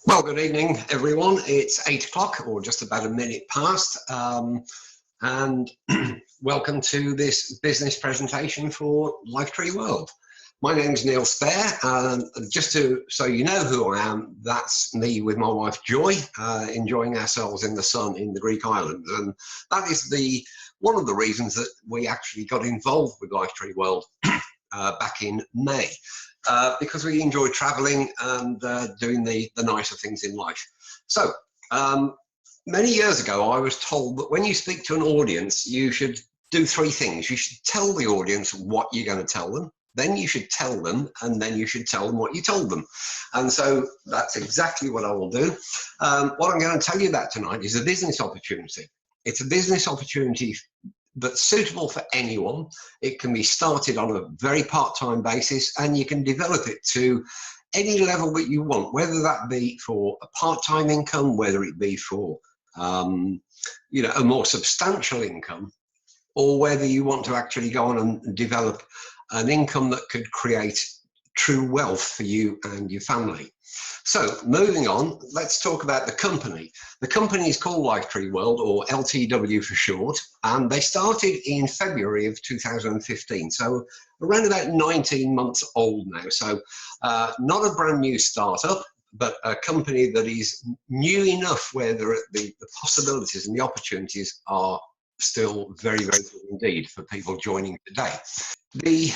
Well, good evening, everyone. It's 8 o'clock, or just about a minute past, and welcome to this business presentation for Lifetree World. My name's Neil Spare, and just so you know who I am, that's me with my wife Joy, enjoying ourselves in the sun in the Greek islands, and that is one of the reasons that we actually got involved with Lifetree World back in May. Because we enjoy traveling and doing the nicer things in life. So many years ago I was told that when you speak to an audience you should do three things. You should tell the audience what you're going to tell them, then you should tell them, and then you should tell them what you told them. And so that's exactly what I will do. What I'm going to tell you about tonight is a business opportunity. It's a business opportunity that's suitable for anyone. It can be started on a very part-time basis, and you can develop it to any level that you want, whether that be for a part-time income, whether it be for a more substantial income, or whether you want to actually go on and develop an income that could create true wealth for you and your family. So moving on, let's talk about the company. The company is called Lifetree World, or LTW for short, and they started in February of 2015, so around about 19 months old now. So not a brand new startup, but a company that is new enough where the possibilities and the opportunities are still very, very good indeed for people joining today. The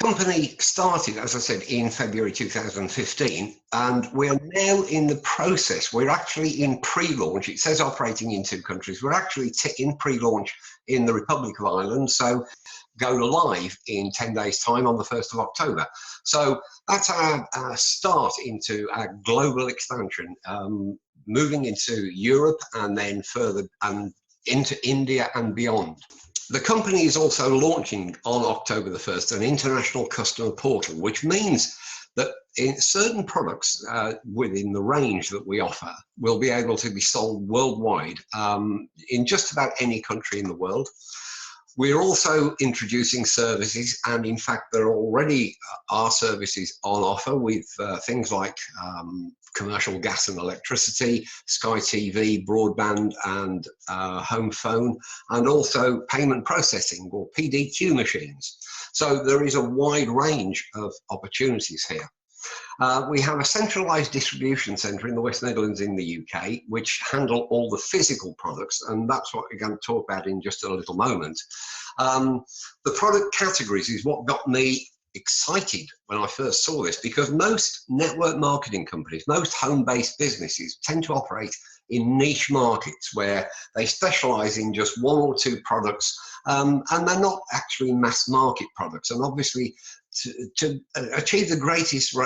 company started, as I said, in February 2015, and we are now in the process. We're actually in pre-launch. It says operating in 2 countries. We're actually in pre-launch in the Republic of Ireland, so go live in 10 days' time on the 1st of October. So that's our start into our global expansion, moving into Europe and then further and into India and beyond. The company is also launching on October the 1st an international customer portal, which means that in certain products within the range that we offer will be able to be sold worldwide in just about any country in the world. We're also introducing services, and in fact there already are services on offer with things like commercial gas and electricity, Sky TV, broadband and home phone, and also payment processing, or PDQ machines. So there is a wide range of opportunities here. We have a centralised distribution centre in the West Midlands in the UK, which handle all the physical products, and that's what we're going to talk about in just a little moment. The product categories is what got me excited when I first saw this, because most network marketing companies, most home-based businesses tend to operate in niche markets where they specialise in just 1 or 2 products, and they're not actually mass market products. And obviously to achieve the greatest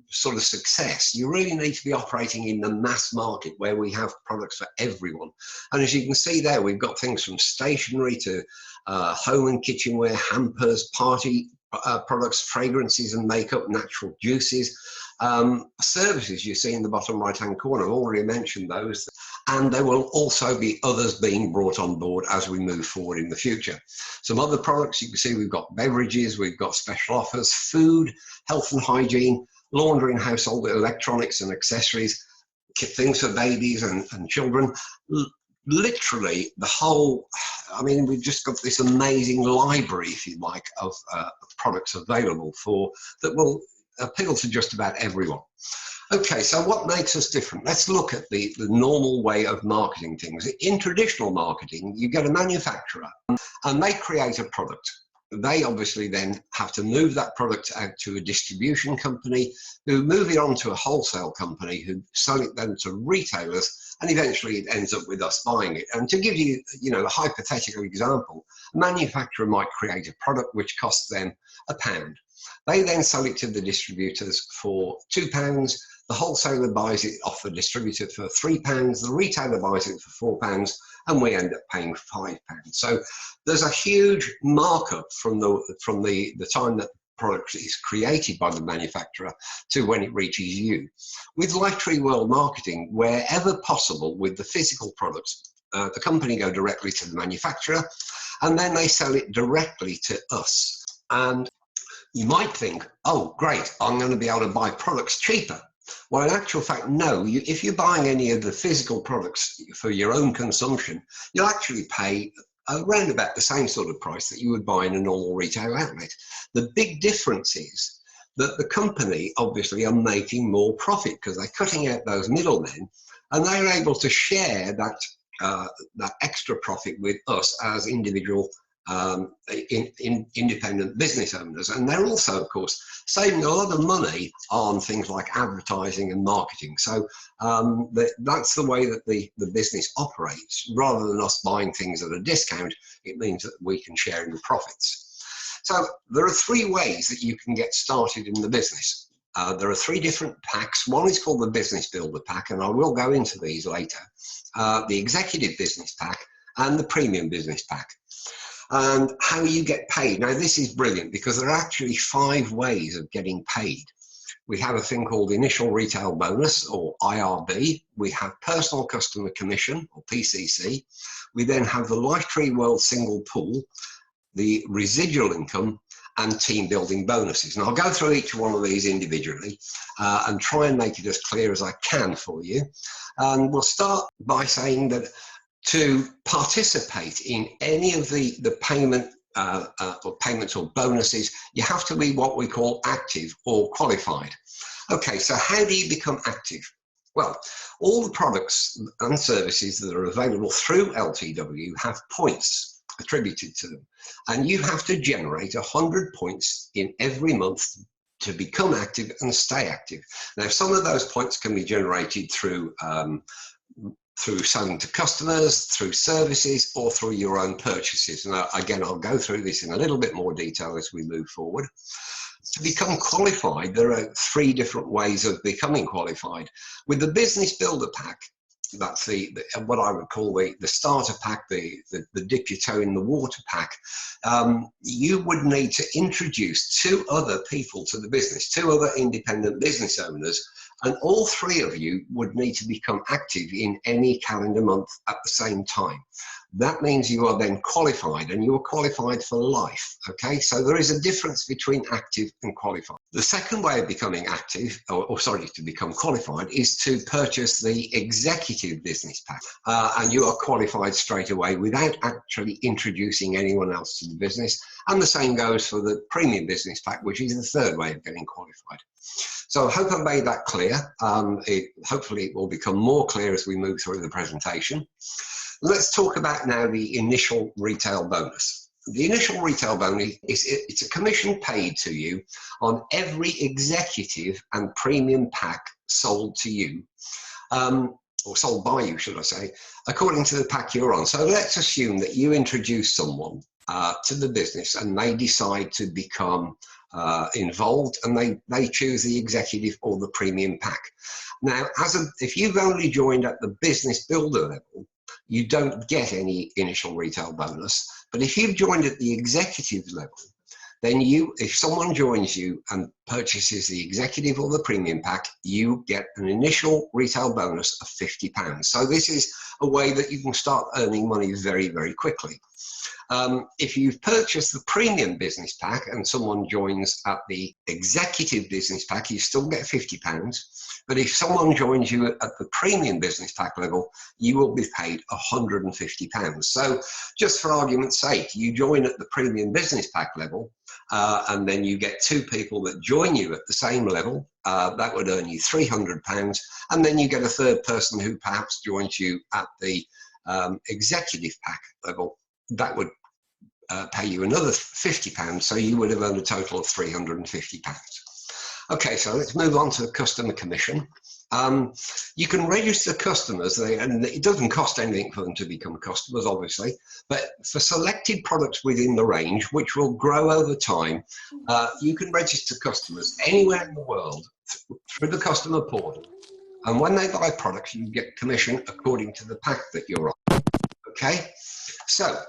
sort of success, you really need to be operating in the mass market where we have products for everyone. And as you can see there, we've got things from stationery to home and kitchenware, hampers, party products, fragrances and makeup, natural juices, services you see in the bottom right hand corner. I've already mentioned those, and there will also be others being brought on board as we move forward in the future. Some other products you can see, we've got beverages, we've got special offers, food, health and hygiene, laundry and household electronics and accessories, things for babies and children. Literally the whole, I mean, we've just got this amazing library, if you like, of products available that will appeal to just about everyone. Okay, so what makes us different? Let's look at the normal way of marketing things. In traditional marketing, you get a manufacturer and they create a product. They obviously then have to move that product out to a distribution company, who move it on to a wholesale company, who sell it then to retailers, and eventually it ends up with us buying it. And to give you, a hypothetical example, a manufacturer might create a product which costs them £1. They then sell it to the distributors for £2. The wholesaler buys it off the distributor for £3. The retailer buys it for £4, and we end up paying £5. So there's a huge markup from the time that product is created by the manufacturer to when it reaches you. With Lifetree World Marketing, wherever possible with the physical products, the company go directly to the manufacturer, and then they sell it directly to us. And you might think, oh great, I'm going to be able to buy products cheaper. Well, in actual fact, no. If you're buying any of the physical products for your own consumption, you'll actually pay around about the same sort of price that you would buy in a normal retail outlet. The big difference is that the company obviously are making more profit because they're cutting out those middlemen, and they're able to share that extra profit with us as individual independent business owners. And they're also, of course, saving a lot of money on things like advertising and marketing. So that's the way that the business operates. Rather than us buying things at a discount, it means that we can share in the profits. So there are three ways that you can get started in the business. There are three different packs. One is called the Business Builder Pack, and I will go into these later. The Executive Business Pack and the Premium Business Pack. And how you get paid. Now, this is brilliant because there are actually 5 ways of getting paid. We have a thing called Initial Retail Bonus, or IRB. We have Personal Customer Commission, or PCC. We then have the Lifetree World Single Pool, the Residual Income, and Team Building Bonuses. And I'll go through each one of these individually and try and make it as clear as I can for you. And we'll start by saying that to participate in any of the payment or payments or bonuses, you have to be what we call active or qualified. Okay, so how do you become active? Well, all the products and services that are available through LTW have points attributed to them, and you have to generate 100 points in every month to become active and stay active. Now, some of those points can be generated through selling to customers, through services, or through your own purchases. And again, I'll go through this in a little bit more detail as we move forward. To become qualified, there are 3 different ways of becoming qualified. With the Business Builder Pack, that's what I would call the starter pack, the dip your toe in the water pack. You would need to introduce 2 other people to the business, 2 other independent business owners, and all 3 of you would need to become active in any calendar month at the same time. That means you are then qualified, and you are qualified for life. Okay, so there is a difference between active and qualified. The second way of becoming active, to become qualified, is to purchase the Executive Business Pack, and you are qualified straight away without actually introducing anyone else to the business. And the same goes for the Premium Business Pack, which is the 3rd way of getting qualified. So I hope I made that clear. Hopefully it will become more clear as we move through the presentation. Let's talk about now the Initial Retail Bonus. The Initial Retail Bonus it's a commission paid to you on every Executive and Premium pack sold to you, or sold by you, should I say, according to the pack you're on. So let's assume that you introduce someone to the business and they decide to become involved, and they choose the Executive or the Premium pack. Now, if you've only joined at the Business Builder level, you don't get any initial retail bonus. But if you've joined at the Executive level, then if someone joins you and purchases the Executive or the Premium pack, you get an initial retail bonus of £50. So this is a way that you can start earning money very, very quickly. If you've purchased the Premium Business Pack and someone joins at the Executive Business Pack, you still get £50. But if someone joins you at the Premium Business Pack level, you will be paid £150. So just for argument's sake, you join at the Premium Business Pack level, and then you get 2 people that join you at the same level. That would earn you £300. And then you get a 3rd person who perhaps joins you at the Executive Pack level. That would pay you another £50, so you would have earned a total of £350. Okay, so let's move on to the customer commission. You can register customers, and it doesn't cost anything for them to become customers, obviously, but for selected products within the range, which will grow over time, you can register customers anywhere in the world through the customer portal. And when they buy products, you get commission according to the pack that you're on. Okay, so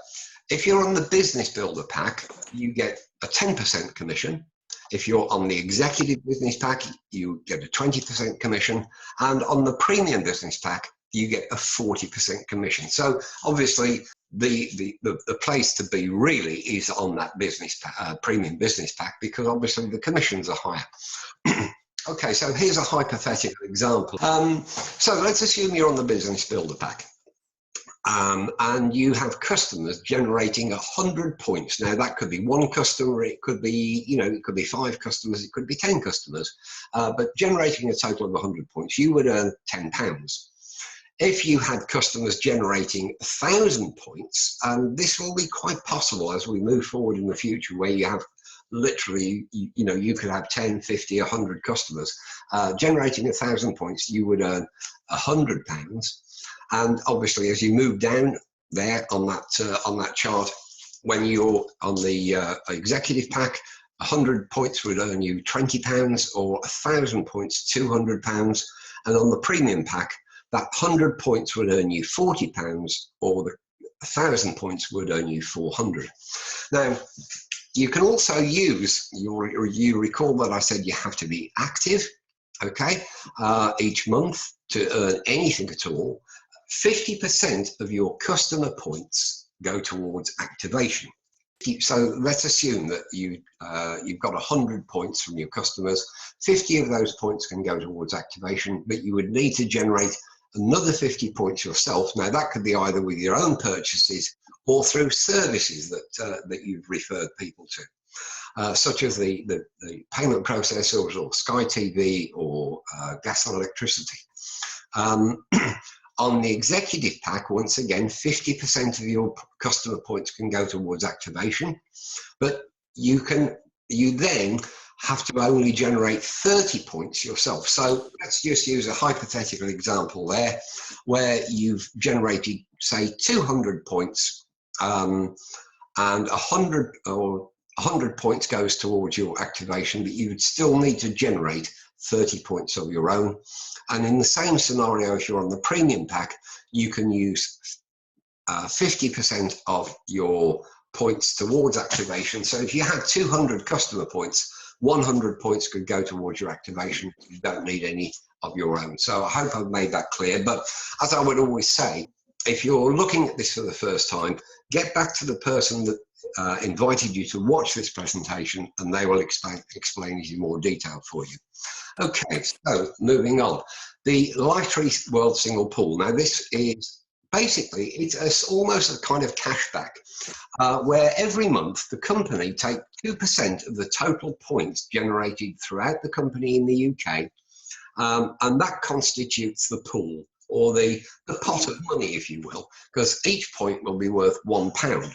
if you're on the Business Builder Pack, you get a 10% commission. If you're on the Executive Business Pack, you get a 20% commission. And on the Premium Business Pack, you get a 40% commission. So obviously, the place to be really is on that Premium Business Pack, because obviously the commissions are higher. Okay, so here's a hypothetical example. So let's assume you're on the Business Builder Pack. And you have customers generating 100 points. Now that could be one customer, it could be, it could be 5 customers, it could be 10 customers, but generating a total of 100 points, you would earn £10. If you had customers generating 1,000 points, and this will be quite possible as we move forward in the future, where you have literally, you could have 10, 50, 100 customers generating 1,000 points, you would earn £100. And obviously, as you move down there on that chart, when you're on the executive pack, 100 points would earn you £20, or 1,000 points, £200. And on the premium pack, that 100 points would earn you £40, or the 1,000 points would earn you £400. Now, you can also use you recall that I said you have to be active, okay, each month to earn anything at all. 50% of your customer points go towards activation. So let's assume that you've got 100 points from your customers. 50 of those points can go towards activation, but you would need to generate another 50 points yourself. Now that could be either with your own purchases or through services that you've referred people to, such as the payment processors or Sky TV or gas and electricity. On the executive pack, once again, 50% of your customer points can go towards activation, but you then have to only generate 30 points yourself. So let's just use a hypothetical example there, where you've generated, say, 200 points, and 100 points goes towards your activation, but you would still need to generate 30 points of your own. And in the same scenario, if you're on the premium pack, you can use 50% of your points towards activation. So if you had 200 customer points, 100 points could go towards your activation. You don't need any of your own. So I hope I've made that clear. But as I would always say, if you're looking at this for the first time, get back to the person that invited you to watch this presentation, and they will explain it in more detail for you. Okay, so moving on. The Lifetree World Single Pool. Now this is basically, it's almost a kind of cashback, where every month the company take 2% of the total points generated throughout the company in the UK, and that constitutes the pool, or the pot of money, if you will, because each point will be worth £1.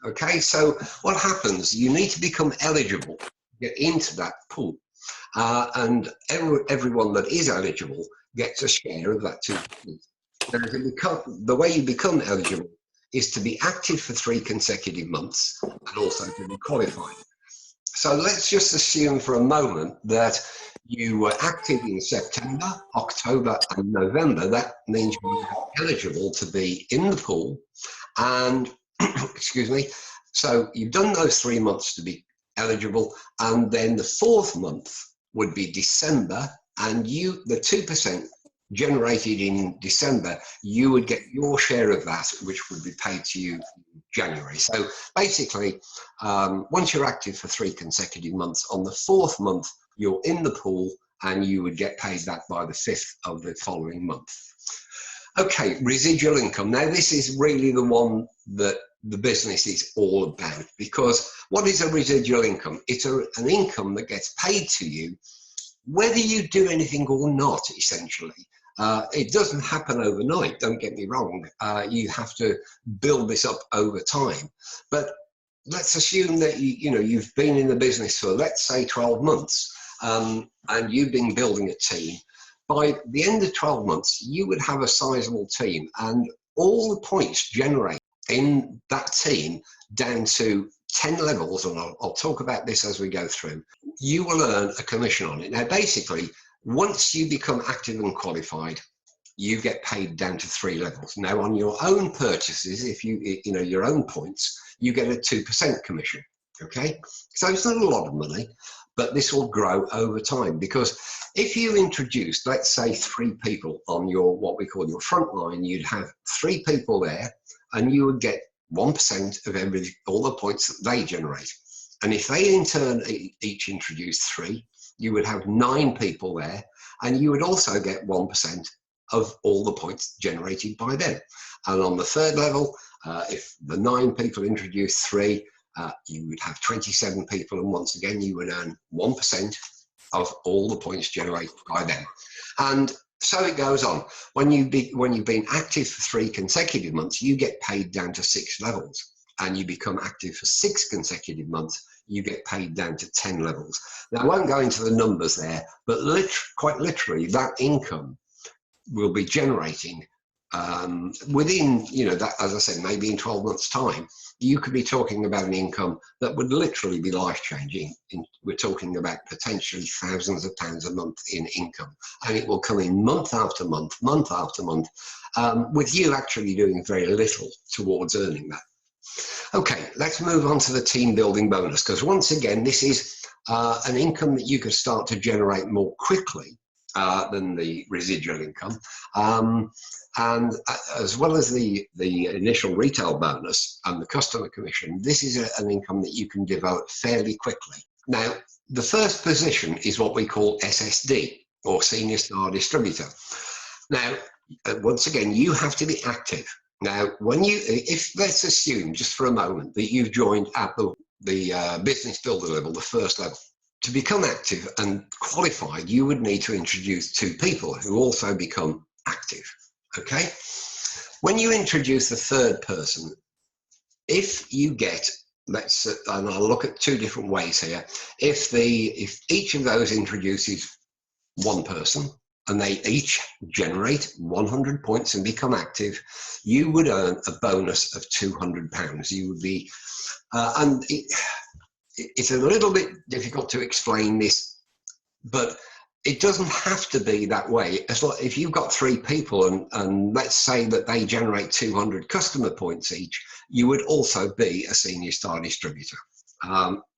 Okay, so what happens? You need to become eligible to get into that pool, and everyone that is eligible gets a share of that 2%. Now, the way you become eligible is to be active for 3 consecutive months, and also to be qualified. So let's just assume for a moment that you were active in September, October, and November. That means you are eligible to be in the pool, and excuse me, so you've done those 3 months to be eligible, and then the 4th month would be December, and the 2% generated in December, you would get your share of that, which would be paid to you in January. So basically, once you're active for 3 consecutive months, on the 4th month you're in the pool, and you would get paid that by the 5th of the following month. Okay, residual income. Now this is really the one that the business is all about, because what is a residual income? It's an income that gets paid to you whether you do anything or not, essentially. It doesn't happen overnight, don't get me wrong. You have to build this up over time. But let's assume that you've been in the business for, let's say, 12 months, and you've been building a team. By the end of 12 months, you would have a sizable team, and all the points generated in that team down to 10 levels, and I'll talk about this as we go through, you will earn a commission on it. Now, basically, once you become active and qualified, you get paid down to 3 levels. Now, on your own purchases, if your own points, you get a 2% commission. Okay, so it's not a lot of money, but this will grow over time, because if you introduced, let's say, 3 people on your, what we call your front line, you'd have 3 people there, and you would get 1% of all the points that they generate. And if they in turn each introduce 3, you would have 9 people there, and you would also get 1% of all the points generated by them. And on the third level, if the 9 people introduce 3, you would have 27 people, and once again you would earn 1% of all the points generated by them. And so it goes on. When you've been active for 3 consecutive months, you get paid down to 6 levels. And you become active for 6 consecutive months, you get paid down to 10 levels. Now, I won't go into the numbers there, but quite literally, that income will be generating within, that, as I said, maybe in 12 months' time, you could be talking about an income that would literally be life-changing. We're talking about potentially thousands of pounds a month in income, and it will come in month after month, month after month, with you actually doing very little towards earning that. Okay, let's move on to the team building bonus, because once again, this is an income that you can start to generate more quickly than the residual income. And as well as the initial retail bonus and the customer commission, this is an income that you can develop fairly quickly. Now, the first position is what we call SSD, or Senior Star Distributor. Now, once again, you have to be active. Now, if let's assume just for a moment that you've joined at the business builder level, the first level. To become active and qualified, you would need to introduce 2 people who also become active. Okay, when you introduce the third person, if you get, and I'll look at 2 different ways here. If each of those introduces 1 person and they each generate 100 points and become active, you would earn a bonus of £200. You would be, and it's a little bit difficult to explain this, but it doesn't have to be that way. If you've got 3 people and let's say that they generate 200 customer points each, you would also be a Senior Star Distributor.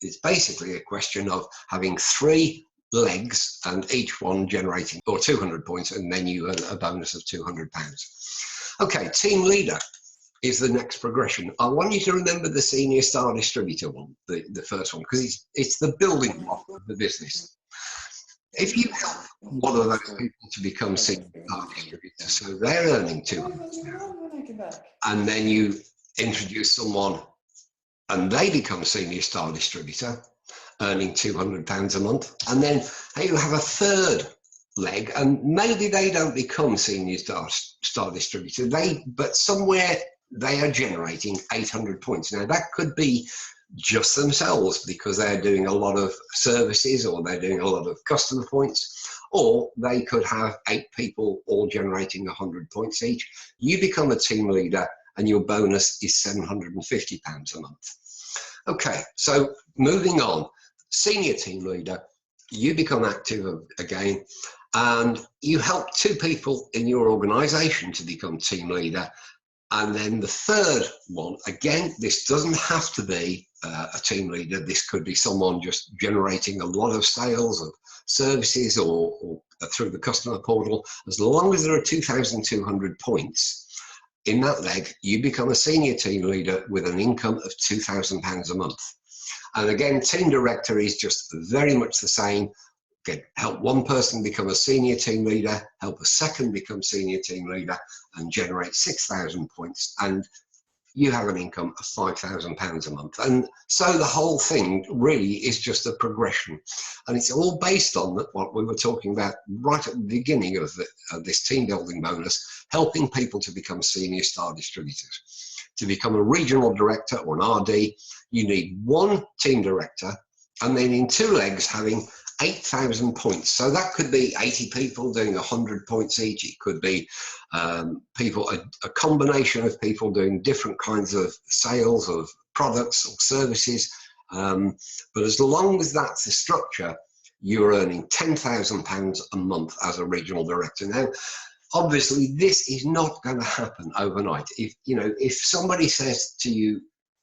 It's basically a question of having 3 legs and each one generating 200 points, and then you earn a bonus of £200. Okay, team leader is the next progression. I want you to remember the Senior Star Distributor one, the first one, because it's the building block of the business. If you help one of those people to become Senior Star Distributor, so they're earning 200, and then you introduce someone and they become Senior Star Distributor, earning £200 a month, and then you have a third leg, and maybe they don't become Senior Star Distributor, but somewhere they are generating 800 points. Now that could be just themselves because they're doing a lot of services or they're doing a lot of customer points, or they could have 8 people all generating 100 points each. You become a team leader and your bonus is £750 a month. Okay, so moving on, senior team leader, you become active again and you help 2 people in your organization to become team leader. And then the third one, again, this doesn't have to be a team leader. This could be someone just generating a lot of sales of services or through the customer portal. As long as there are 2,200 points in that leg, you become a senior team leader with an income of £2,000 a month. And again, team director is just very much the same. Help 1 person become a senior team leader, help a second become senior team leader, and generate 6,000 points, and you have an income of £5,000 a month. And so the whole thing really is just a progression, and it's all based on what we were talking about right at the beginning of this team building bonus, helping people to become Senior Star Distributors. To become a regional director or an RD, you need 1 team director, and then in 2 legs having 8,000 points. So that could be 80 people doing 100 points each. It could be a combination of people doing different kinds of sales of products or services. But as long as that's the structure, you're earning £10,000 a month as a regional director. Now, obviously, this is not going to happen overnight. If somebody says to you,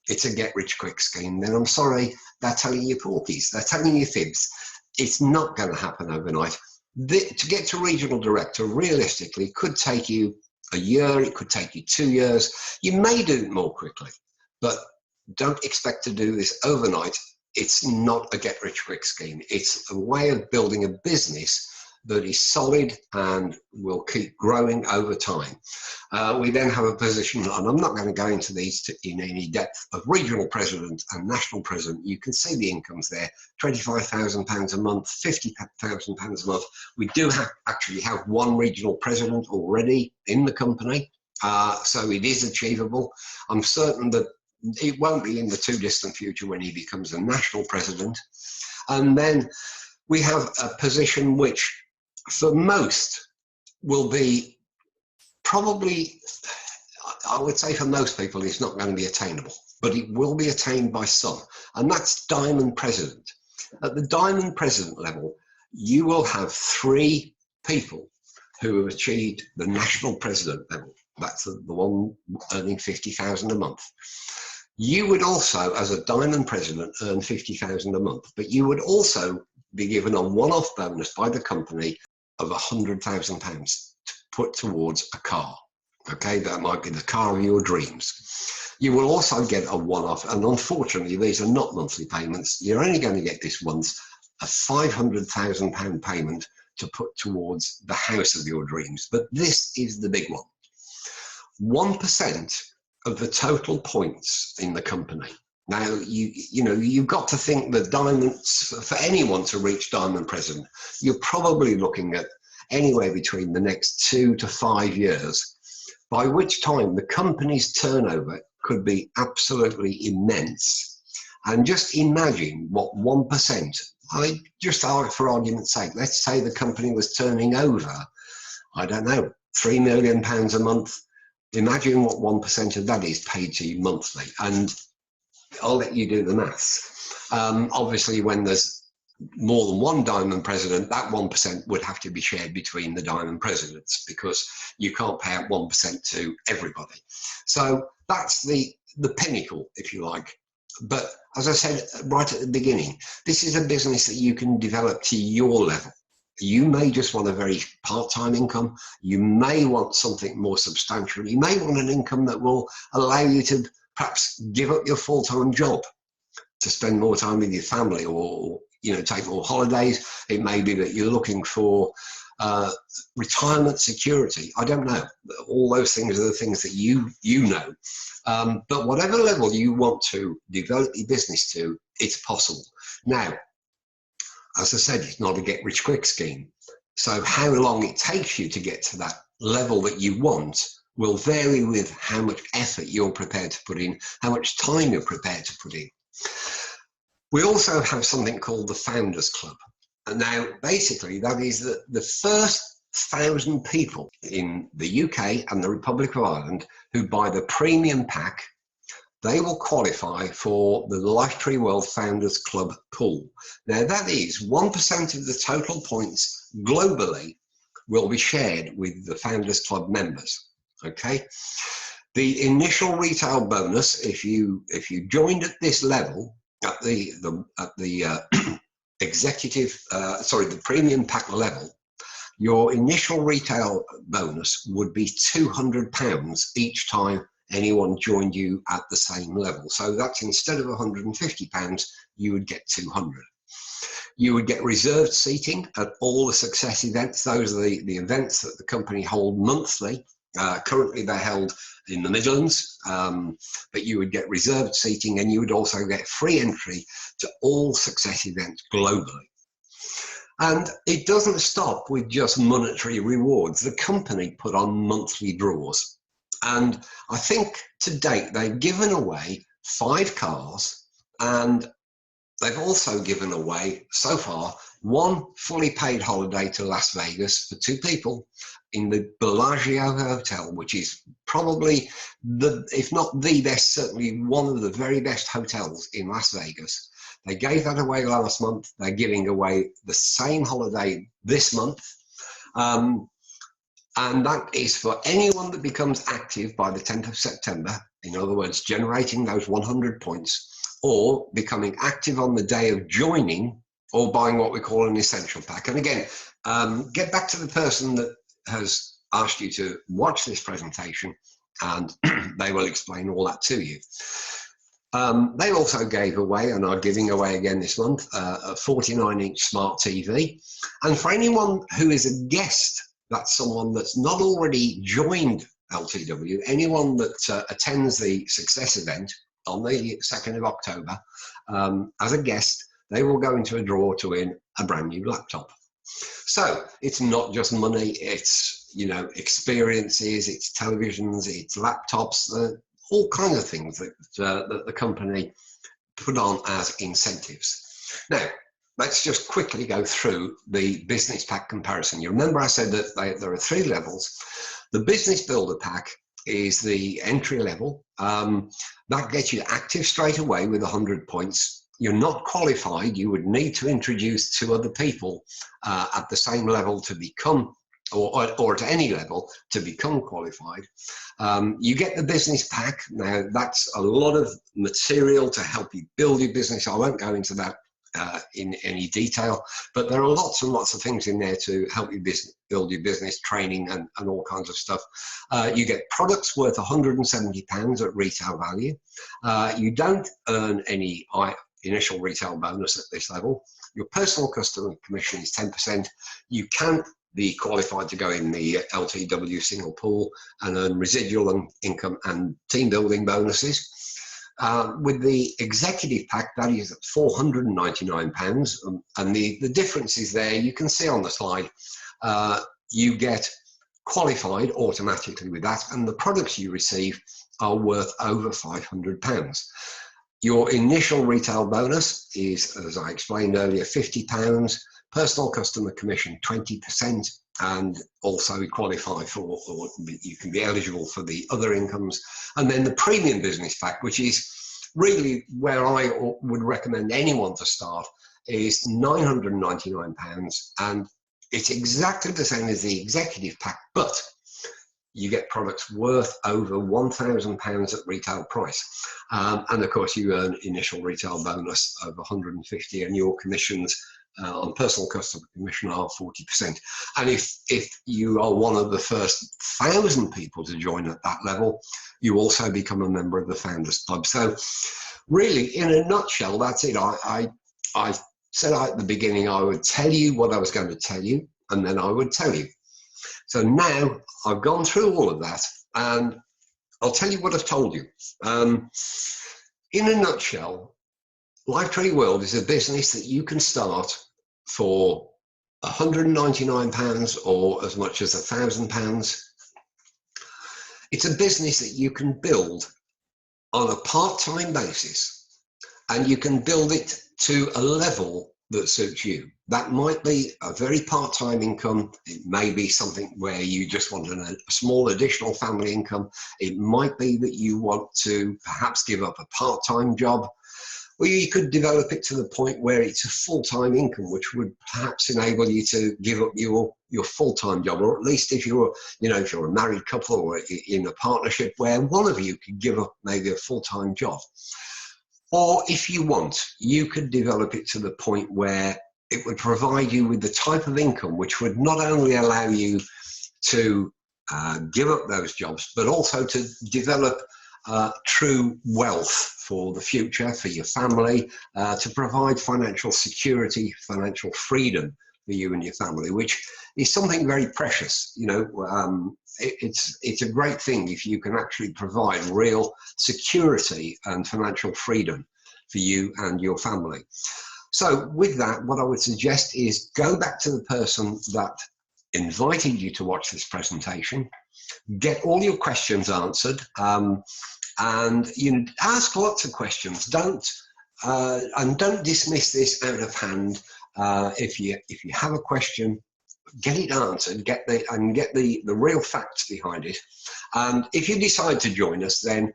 it's a get-rich-quick scheme, then I'm sorry, they're telling you porkies. They're telling you fibs. It's not going to happen overnight. To get to regional director, realistically, could take you a year, it could take you 2 years. You may do it more quickly, but don't expect to do this overnight. it's not a get-rich-quick scheme. It's a way of building a business that is solid and will keep growing over time. We then have a position, and I'm not going to go into these in any depth, of regional president and national president. You can see the incomes there: £25,000 a month, £50,000 a month. We do actually have one regional president already in the company, so it is achievable. I'm certain that it won't be in the too distant future when he becomes a national president. And then we have a position which, for most, will be probably, I would say for most people, it's not going to be attainable, but it will be attained by some, and that's diamond president. At the diamond president level, you will have 3 people who have achieved the national president level. That's the one earning £50,000 a month. You would also, as a diamond president, earn £50,000 a month, but you would also be given a one-off bonus by the company of £100,000 to put towards a car. Okay, that might be the car of your dreams. You will also get a one-off, and unfortunately these are not monthly payments. You're only going to get this once, a £500,000 payment to put towards the house of your dreams. But this is the big one. 1% of the total points in the company. Now, you've got to think that diamonds, for anyone to reach diamond president, you're probably looking at anywhere between the next 2 to 5 years, by which time the company's turnover could be absolutely immense. And just imagine what 1%, just for argument's sake, let's say the company was turning over, I don't know, £3 million a month. Imagine what 1% of that is paid to you monthly. And I'll let you do the maths. Obviously, when there's more than one diamond president, that 1% would have to be shared between the diamond presidents, because you can't pay out 1% to everybody. So that's the pinnacle, if you like. But as I said right at the beginning, this is a business that you can develop to your level. You may just want a very part-time income. You may want something more substantial. You may want an income that will allow you to perhaps give up your full-time job to spend more time with your family, or take more holidays. It may be that you're looking for retirement security. I don't know. All those things are the things that you know. But whatever level you want to develop your business to, it's possible. Now, as I said, it's not a get-rich-quick scheme. So how long it takes you to get to that level that you want will vary with how much effort you're prepared to put in, how much time you're prepared to put in. We also have something called the Founders Club. And now, basically, that is the first 1,000 people in the UK and the Republic of Ireland who buy the premium pack, they will qualify for the Lifetree World Founders Club pool. Now, that is 1% of the total points globally will be shared with the Founders Club members. Okay, the initial retail bonus, if you joined at this level, at the the premium pack level, your initial retail bonus would be £200 each time anyone joined you at the same level. So that's, instead of £150, you would get 200. You would get reserved seating at all the success events. Those are the events that the company hold monthly. Currently they're held in the Midlands, but you would get reserved seating, and you would also get free entry to all success events globally. And it doesn't stop with just monetary rewards. The company put on monthly draws. And I think to date they've given away 5 cars, and they've also given away, so far, 1 fully paid holiday to Las Vegas for 2 people in the Bellagio Hotel, which is probably, if not the best, certainly one of the very best hotels in Las Vegas. They gave that away last month. They're giving away the same holiday this month. And that is for anyone that becomes active by the 10th of September, in other words, generating those 100 points, or becoming active on the day of joining, or buying what we call an essential pack. And again, get back to the person that has asked you to watch this presentation, and they will explain all that to you. They also gave away, and are giving away again this month, a 49-inch smart TV. And for anyone who is a guest, that's someone that's not already joined LTW, anyone that attends the Success event on the 2nd of October as a guest, they will go into a draw to win a brand new laptop. So it's not just money, it's, you know, experiences, it's televisions, it's laptops, all kinds of things that, that the company put on as incentives. Now, let's just quickly go through the business pack comparison. You remember I said that there are 3 levels. The business builder pack is the entry level. That gets you active straight away with 100 points. You're not qualified. You would need to introduce 2 other people at the same level to become, or at any level to become qualified. You get the business pack. Now that's a lot of material to help you build your business. I won't go into that in any detail, but there are lots and lots of things in there to help you build your business, training and all kinds of stuff. You get products worth £170 at retail value. You don't earn any initial retail bonus at this level. Your personal customer commission is 10%. You can be qualified to go in the LTW single pool and earn residual income and team building bonuses. With the executive pack, that is at £499, and the difference is there. You can see on the slide, you get qualified automatically with that, and the products you receive are worth over £500. Your initial retail bonus is, as I explained earlier, £50, personal customer commission 20%, and also you qualify for, or you can be eligible for the other incomes. And then the premium business pack, which is really where I would recommend anyone to start, is £999, and it's exactly the same as the executive pack, but you get products worth over £1,000 at retail price. And of course you earn initial retail bonus of 150, and your commissions on personal customer commission are 40%. And if you are one of the first 1,000 people to join at that level, you also become a member of the Founders Club. So really, in a nutshell, that's it. I said at the beginning I would tell you what I was going to tell you, and then I would tell you. So now I've gone through all of that, and I'll tell you what I've told you. In a nutshell, Lifetree World is a business that you can start for £199 or as much as £1,000. It's a business that you can build on a part-time basis, and you can build it to a level that suits you. That might be a very part-time income. It may be something where you just want a small additional family income. It might be that you want to perhaps give up a part-time job, or you could develop it to the point where it's a full-time income, which would perhaps enable you to give up your full-time job, or at least if you're, if you're a married couple or in a partnership where one of you could give up maybe a full-time job. Or if you want, you could develop it to the point where it would provide you with the type of income which would not only allow you to give up those jobs, but also to develop true wealth for the future, for your family, to provide financial security, financial freedom for you and your family, which is something very precious. It's a great thing if you can actually provide real security and financial freedom for you and your family. So with that, what I would suggest is go back to the person that invited you to watch this presentation, get all your questions answered, and ask lots of questions. Don't dismiss this out of hand. If you have a question, get it answered, get the real facts behind it. And if you decide to join us, then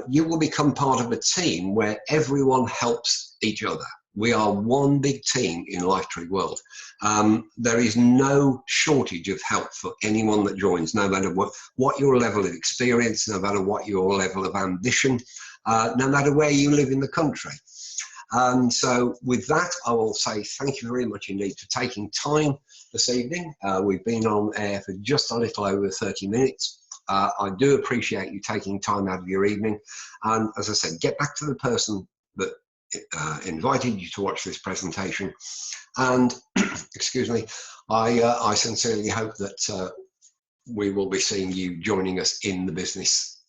you will become part of a team where everyone helps each other. We are one big team in Lifetree World. There is no shortage of help for anyone that joins, no matter what your level of experience, no matter what your level of ambition, no matter where you live in the country. And so with that, I will say thank you very much indeed for taking time this evening. We've been on air for just a little over 30 minutes. I do appreciate you taking time out of your evening. And as I said, get back to the person that invited you to watch this presentation. And excuse me, I sincerely hope that we will be seeing you joining us in the business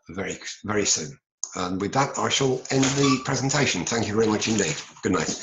very, very soon. And with that, I shall end the presentation. Thank you very much indeed. Good night.